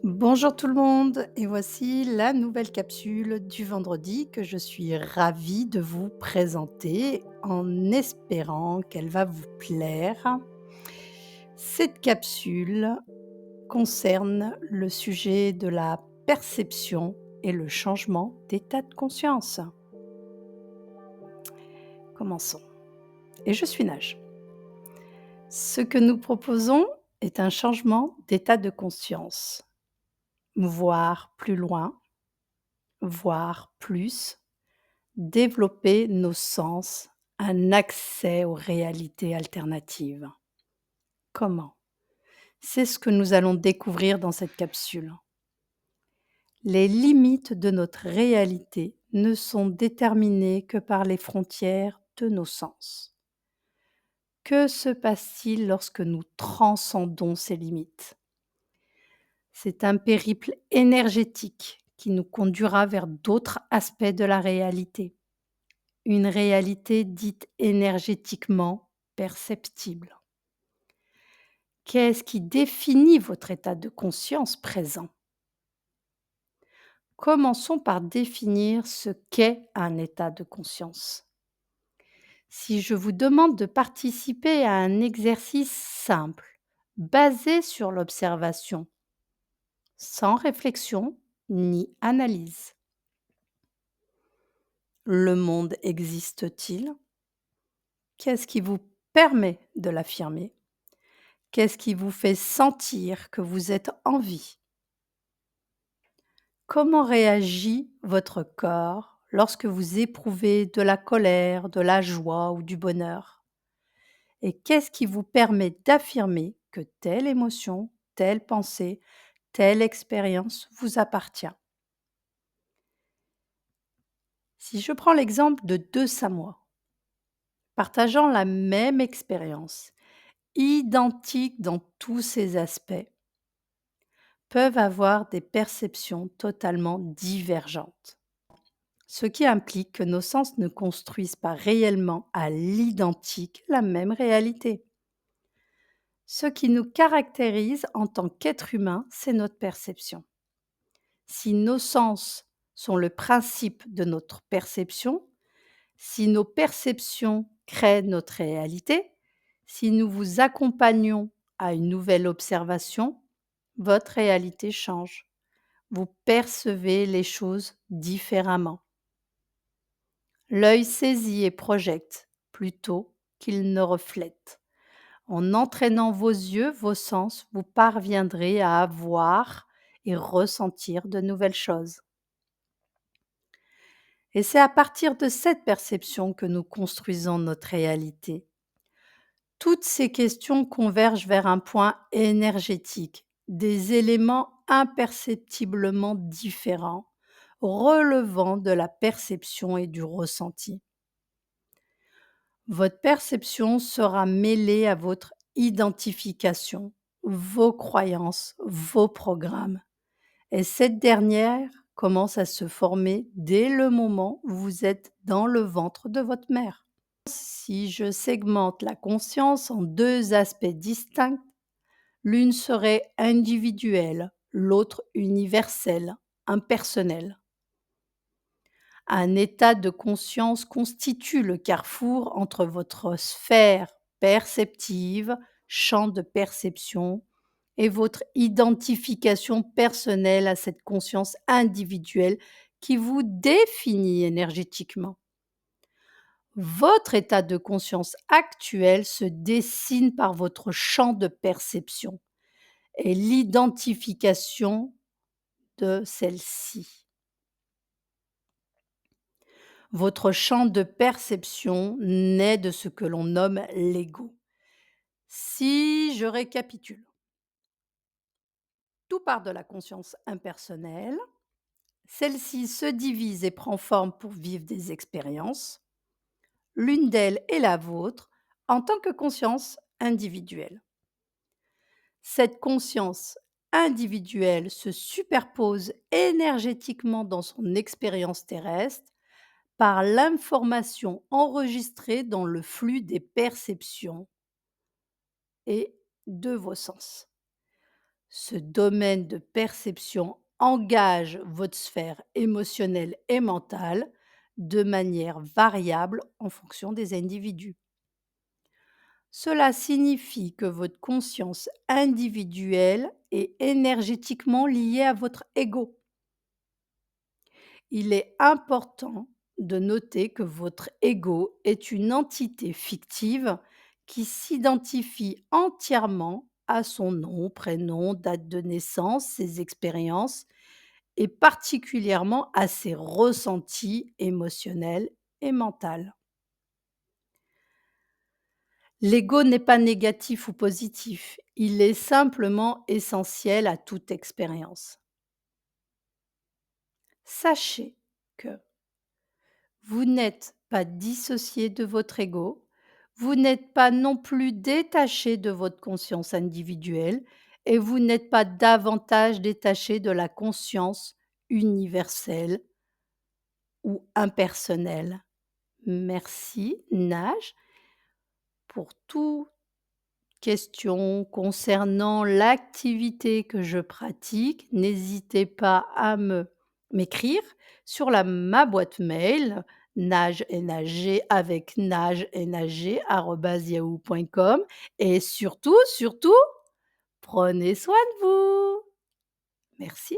Bonjour tout le monde et voici la nouvelle capsule du vendredi que je suis ravie de vous présenter en espérant qu'elle va vous plaire. Cette capsule concerne le sujet de la perception et le changement d'état de conscience. Commençons. Et je suis Nage. Ce que nous proposons est un changement d'état de conscience, voir plus loin, voir plus, développer nos sens, un accès aux réalités alternatives. Comment? C'est ce que nous allons découvrir dans cette capsule. Les limites de notre réalité ne sont déterminées que par les frontières de nos sens. Que se passe-t-il lorsque nous transcendons ces limites? C'est un périple énergétique qui nous conduira vers d'autres aspects de la réalité. Une réalité dite énergétiquement perceptible. Qu'est-ce qui définit votre état de conscience présent? Commençons par définir ce qu'est un état de conscience. Si je vous demande de participer à un exercice simple, basé sur l'observation, sans réflexion ni analyse, le monde existe-t-il? Qu'est-ce qui vous permet de l'affirmer? Qu'est-ce qui vous fait sentir que vous êtes en vie? Comment réagit votre corps lorsque vous éprouvez de la colère, de la joie ou du bonheur? Et qu'est-ce qui vous permet d'affirmer que telle émotion, telle pensée, telle expérience vous appartient? Si je prends l'exemple de deux Samoa, partageant la même expérience, identique dans tous ses aspects, peuvent avoir des perceptions totalement divergentes. Ce qui implique que nos sens ne construisent pas réellement à l'identique la même réalité. Ce qui nous caractérise en tant qu'être humain, c'est notre perception. Si nos sens sont le principe de notre perception, si nos perceptions créent notre réalité, si nous vous accompagnons à une nouvelle observation, votre réalité change. Vous percevez les choses différemment. L'œil saisit et projette plutôt qu'il ne reflète. En entraînant vos yeux, vos sens, vous parviendrez à voir et ressentir de nouvelles choses. Et c'est à partir de cette perception que nous construisons notre réalité. Toutes ces questions convergent vers un point énergétique, des éléments imperceptiblement différents, relevant de la perception et du ressenti. Votre perception sera mêlée à votre identification, vos croyances, vos programmes. Et cette dernière commence à se former dès le moment où vous êtes dans le ventre de votre mère. Si je segmente la conscience en deux aspects distincts, l'une serait individuelle, l'autre universelle, impersonnelle. Un état de conscience constitue le carrefour entre votre sphère perceptive, champ de perception, et votre identification personnelle à cette conscience individuelle qui vous définit énergétiquement. Votre état de conscience actuel se dessine par votre champ de perception et l'identification de celle-ci. Votre champ de perception naît de ce que l'on nomme l'ego. Si je récapitule, tout part de la conscience impersonnelle. Celle-ci se divise et prend forme pour vivre des expériences. L'une d'elles est la vôtre en tant que conscience individuelle. Cette conscience individuelle se superpose énergétiquement dans son expérience terrestre par l'information enregistrée dans le flux des perceptions et de vos sens. Ce domaine de perception engage votre sphère émotionnelle et mentale de manière variable en fonction des individus. Cela signifie que votre conscience individuelle est énergétiquement liée à votre ego. Il est important de noter que votre ego est une entité fictive qui s'identifie entièrement à son nom, prénom, date de naissance, ses expériences et particulièrement à ses ressentis émotionnels et mentaux. L'ego n'est pas négatif ou positif, il est simplement essentiel à toute expérience. Sachez que vous n'êtes pas dissocié de votre ego, vous n'êtes pas non plus détaché de votre conscience individuelle et vous n'êtes pas davantage détaché de la conscience universelle ou impersonnelle. Merci, Nage, pour toutes questions concernant l'activité que je pratique. N'hésitez pas à m'écrire sur ma boîte mail nage nag avec nage nag@yahoo.com et surtout, surtout, prenez soin de vous. Merci.